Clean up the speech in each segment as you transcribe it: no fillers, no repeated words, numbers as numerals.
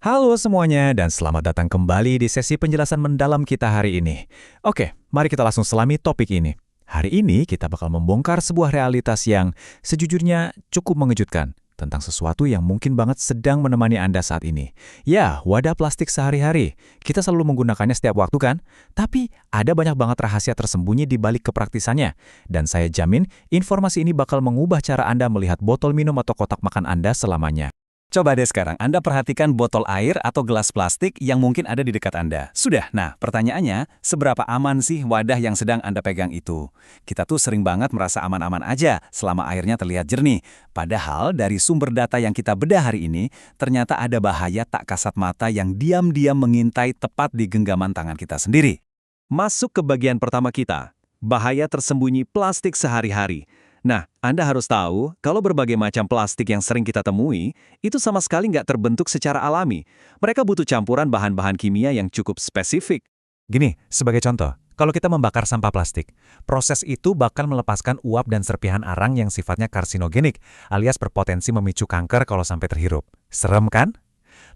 Halo semuanya dan selamat datang kembali di sesi penjelasan mendalam kita hari ini. Oke, mari kita langsung selami topik ini. Hari ini kita bakal membongkar sebuah realitas yang sejujurnya cukup mengejutkan tentang sesuatu yang mungkin banget sedang menemani Anda saat ini. Ya, wadah plastik sehari-hari. Kita selalu menggunakannya setiap waktu kan? Tapi ada banyak banget rahasia tersembunyi di balik kepraktisannya. Dan saya jamin informasi ini bakal mengubah cara Anda melihat botol minum atau kotak makan Anda selamanya. Coba deh sekarang Anda perhatikan botol air atau gelas plastik yang mungkin ada di dekat Anda. Sudah, nah pertanyaannya, seberapa aman sih wadah yang sedang Anda pegang itu? Kita tuh sering banget merasa aman-aman aja selama airnya terlihat jernih. Padahal dari sumber data yang kita bedah hari ini, ternyata ada bahaya tak kasat mata yang diam-diam mengintai tepat di genggaman tangan kita sendiri. Masuk ke bagian pertama kita, bahaya tersembunyi plastik sehari-hari. Nah, Anda harus tahu, kalau berbagai macam plastik yang sering kita temui, itu sama sekali nggak terbentuk secara alami. Mereka butuh campuran bahan-bahan kimia yang cukup spesifik. Gini, sebagai contoh, kalau kita membakar sampah plastik, proses itu bakal melepaskan uap dan serpihan arang yang sifatnya karsinogenik, alias berpotensi memicu kanker kalau sampai terhirup. Serem kan?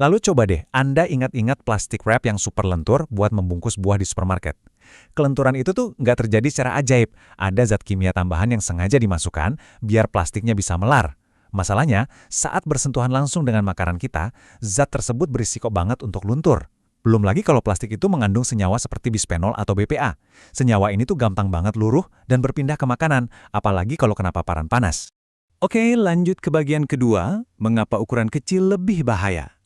Lalu coba deh, Anda ingat-ingat plastik wrap yang super lentur buat membungkus buah di supermarket. Kelenturan itu tuh nggak terjadi secara ajaib. Ada zat kimia tambahan yang sengaja dimasukkan biar plastiknya bisa melar. Masalahnya, saat bersentuhan langsung dengan makanan kita, zat tersebut berisiko banget untuk luntur. Belum lagi kalau plastik itu mengandung senyawa seperti bisphenol atau BPA. Senyawa ini tuh gampang banget luruh dan berpindah ke makanan, apalagi kalau kena paparan panas. Oke, lanjut ke bagian kedua, mengapa ukuran kecil lebih bahaya?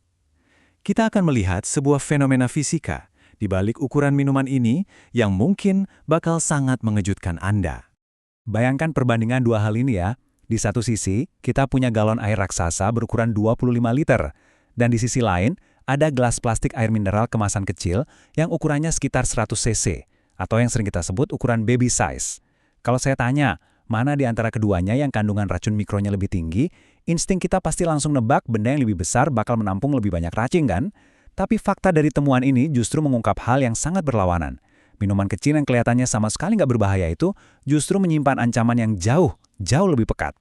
Kita akan melihat sebuah fenomena fisika di balik ukuran minuman ini yang mungkin bakal sangat mengejutkan Anda. Bayangkan perbandingan dua hal ini ya. Di satu sisi, kita punya galon air raksasa berukuran 25 liter. Dan di sisi lain, ada gelas plastik air mineral kemasan kecil yang ukurannya sekitar 100 cc, atau yang sering kita sebut ukuran baby size. Kalau saya tanya, mana di antara keduanya yang kandungan racun mikronya lebih tinggi, insting kita pasti langsung nebak benda yang lebih besar bakal menampung lebih banyak racun kan? Tapi fakta dari temuan ini justru mengungkap hal yang sangat berlawanan. Minuman kecil yang kelihatannya sama sekali nggak berbahaya itu justru menyimpan ancaman yang jauh lebih pekat.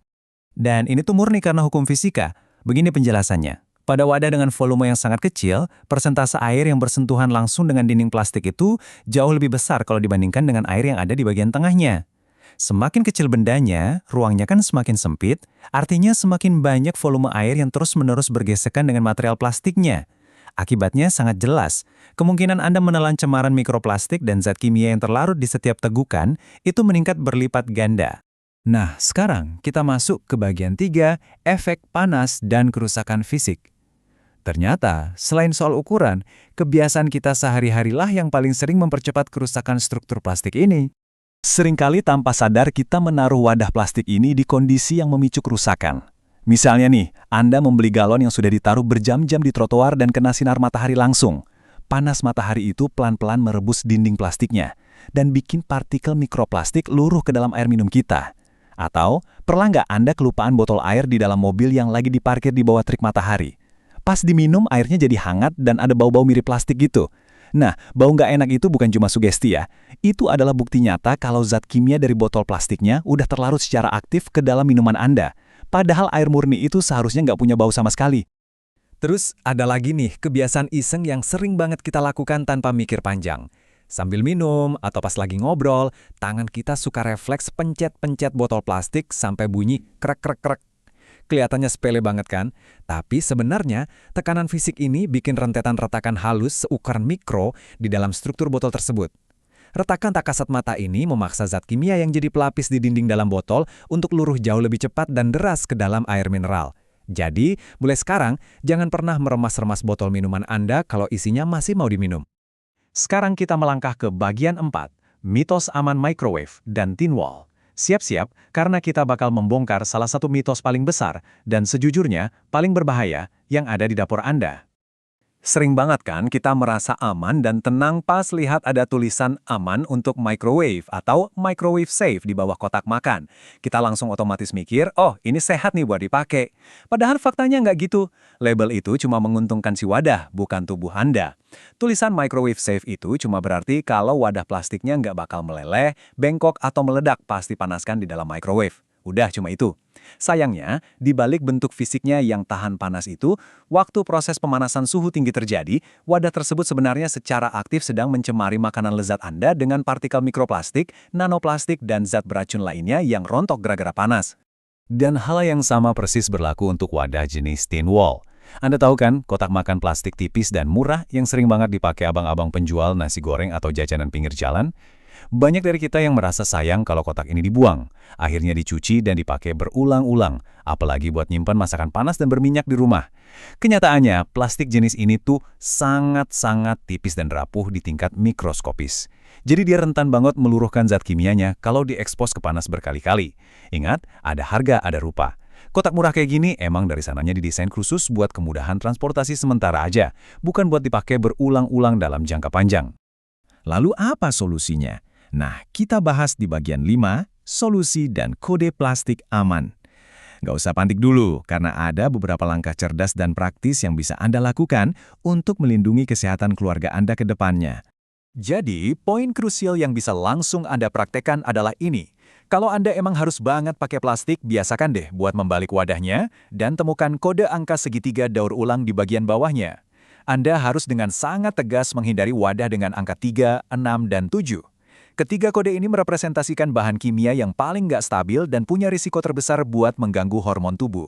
Dan ini tuh murni karena hukum fisika. Begini penjelasannya. Pada wadah dengan volume yang sangat kecil, persentase air yang bersentuhan langsung dengan dinding plastik itu jauh lebih besar kalau dibandingkan dengan air yang ada di bagian tengahnya. Semakin kecil bendanya, ruangnya kan semakin sempit, artinya semakin banyak volume air yang terus-menerus bergesekan dengan material plastiknya. Akibatnya sangat jelas, kemungkinan Anda menelan cemaran mikroplastik dan zat kimia yang terlarut di setiap tegukan itu meningkat berlipat ganda. Nah, sekarang kita masuk ke bagian 3, efek panas dan kerusakan fisik. Ternyata, selain soal ukuran, kebiasaan kita sehari-harilah yang paling sering mempercepat kerusakan struktur plastik ini. Seringkali tanpa sadar kita menaruh wadah plastik ini di kondisi yang memicu kerusakan. Misalnya nih, Anda membeli galon yang sudah ditaruh berjam-jam di trotoar dan kena sinar matahari langsung. Panas matahari itu pelan-pelan merebus dinding plastiknya dan bikin partikel mikroplastik luruh ke dalam air minum kita. Atau, pernah nggak Anda kelupaan botol air di dalam mobil yang lagi diparkir di bawah terik matahari? Pas diminum, airnya jadi hangat dan ada bau-bau mirip plastik gitu. Nah, bau nggak enak itu bukan cuma sugesti ya. Itu adalah bukti nyata kalau zat kimia dari botol plastiknya udah terlarut secara aktif ke dalam minuman Anda. Padahal air murni itu seharusnya nggak punya bau sama sekali. Terus ada lagi nih kebiasaan iseng yang sering banget kita lakukan tanpa mikir panjang. Sambil minum atau pas lagi ngobrol, tangan kita suka refleks pencet-pencet botol plastik sampai bunyi krek-krek-krek. Kelihatannya sepele banget kan? Tapi sebenarnya tekanan fisik ini bikin rentetan retakan halus seukuran mikro di dalam struktur botol tersebut. Retakan tak kasat mata ini memaksa zat kimia yang jadi pelapis di dinding dalam botol untuk luruh jauh lebih cepat dan deras ke dalam air mineral. Jadi, mulai sekarang, jangan pernah meremas-remas botol minuman Anda kalau isinya masih mau diminum. Sekarang kita melangkah ke bagian 4, mitos aman microwave dan tin wall. Siap-siap, karena kita bakal membongkar salah satu mitos paling besar dan sejujurnya paling berbahaya yang ada di dapur Anda. Sering banget kan kita merasa aman dan tenang pas lihat ada tulisan aman untuk microwave atau microwave safe di bawah kotak makan. Kita langsung otomatis mikir, oh ini sehat nih buat dipakai. Padahal faktanya nggak gitu. Label itu cuma menguntungkan si wadah, bukan tubuh Anda. Tulisan microwave safe itu cuma berarti kalau wadah plastiknya nggak bakal meleleh, bengkok atau meledak pas dipanaskan di dalam microwave. Udah cuma itu. Sayangnya, di balik bentuk fisiknya yang tahan panas itu, waktu proses pemanasan suhu tinggi terjadi, wadah tersebut sebenarnya secara aktif sedang mencemari makanan lezat Anda dengan partikel mikroplastik, nanoplastik, dan zat beracun lainnya yang rontok gara-gara panas. Dan hal yang sama persis berlaku untuk wadah jenis tin wall. Anda tahu kan, kotak makan plastik tipis dan murah yang sering banget dipakai abang-abang penjual nasi goreng atau jajanan pinggir jalan? Banyak dari kita yang merasa sayang kalau kotak ini dibuang. Akhirnya dicuci dan dipakai berulang-ulang, apalagi buat nyimpan masakan panas dan berminyak di rumah. Kenyataannya, plastik jenis ini tuh sangat-sangat tipis dan rapuh di tingkat mikroskopis. Jadi dia rentan banget meluruhkan zat kimianya kalau diekspos ke panas berkali-kali. Ingat, ada harga, ada rupa. Kotak murah kayak gini emang dari sananya didesain khusus buat kemudahan transportasi sementara aja, bukan buat dipakai berulang-ulang dalam jangka panjang. Lalu apa solusinya? Nah, kita bahas di bagian 5, solusi dan kode plastik aman. Nggak usah panik dulu, karena ada beberapa langkah cerdas dan praktis yang bisa Anda lakukan untuk melindungi kesehatan keluarga Anda ke depannya. Jadi, poin krusial yang bisa langsung Anda praktekkan adalah ini. Kalau Anda emang harus banget pakai plastik, biasakan deh buat membalik wadahnya dan temukan kode angka segitiga daur ulang di bagian bawahnya. Anda harus dengan sangat tegas menghindari wadah dengan angka 3, 6, dan 7. Ketiga kode ini merepresentasikan bahan kimia yang paling nggak stabil dan punya risiko terbesar buat mengganggu hormon tubuh.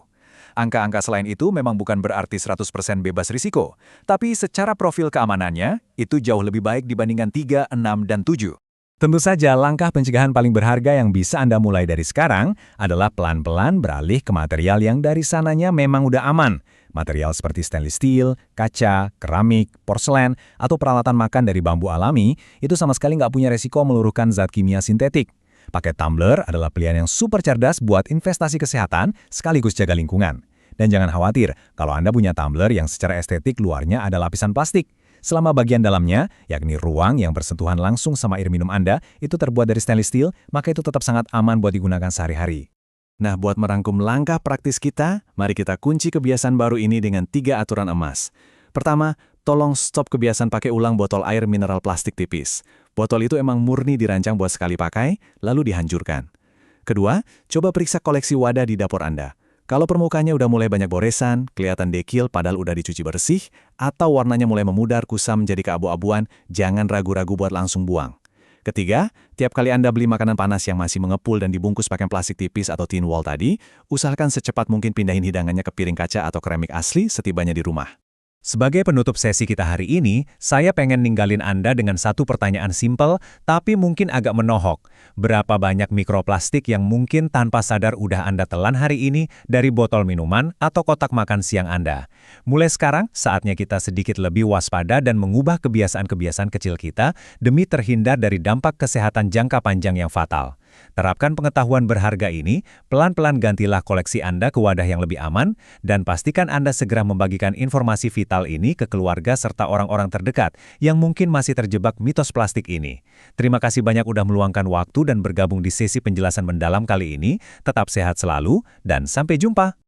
Angka-angka selain itu memang bukan berarti 100% bebas risiko, tapi secara profil keamanannya, itu jauh lebih baik dibandingkan 3, 6, dan 7. Tentu saja langkah pencegahan paling berharga yang bisa Anda mulai dari sekarang adalah pelan-pelan beralih ke material yang dari sananya memang udah aman. Material seperti stainless steel, kaca, keramik, porselen, atau peralatan makan dari bambu alami itu sama sekali nggak punya resiko meluruhkan zat kimia sintetik. Pakai tumbler adalah pilihan yang super cerdas buat investasi kesehatan sekaligus jaga lingkungan. Dan jangan khawatir kalau Anda punya tumbler yang secara estetik luarnya ada lapisan plastik. Selama bagian dalamnya, yakni ruang yang bersentuhan langsung sama air minum Anda, itu terbuat dari stainless steel, maka itu tetap sangat aman buat digunakan sehari-hari. Nah, buat merangkum langkah praktis kita, mari kita kunci kebiasaan baru ini dengan 3 aturan emas. Pertama, tolong stop kebiasaan pakai ulang botol air mineral plastik tipis. Botol itu emang murni dirancang buat sekali pakai, lalu dihancurkan. Kedua, coba periksa koleksi wadah di dapur Anda. Kalau permukaannya udah mulai banyak goresan, kelihatan dekil padahal udah dicuci bersih, atau warnanya mulai memudar, kusam jadi keabu-abuan, jangan ragu-ragu buat langsung buang. Ketiga, tiap kali Anda beli makanan panas yang masih mengepul dan dibungkus pakai plastik tipis atau tin wall tadi, usahakan secepat mungkin pindahin hidangannya ke piring kaca atau keramik asli setibanya di rumah. Sebagai penutup sesi kita hari ini, saya pengen ninggalin Anda dengan satu pertanyaan simpel, tapi mungkin agak menohok. Berapa banyak mikroplastik yang mungkin tanpa sadar udah Anda telan hari ini dari botol minuman atau kotak makan siang Anda? Mulai sekarang, saatnya kita sedikit lebih waspada dan mengubah kebiasaan-kebiasaan kecil kita demi terhindar dari dampak kesehatan jangka panjang yang fatal. Terapkan pengetahuan berharga ini, pelan-pelan gantilah koleksi Anda ke wadah yang lebih aman, dan pastikan Anda segera membagikan informasi vital ini ke keluarga serta orang-orang terdekat yang mungkin masih terjebak mitos plastik ini. Terima kasih banyak udah meluangkan waktu dan bergabung di sesi penjelasan mendalam kali ini. Tetap sehat selalu, dan sampai jumpa!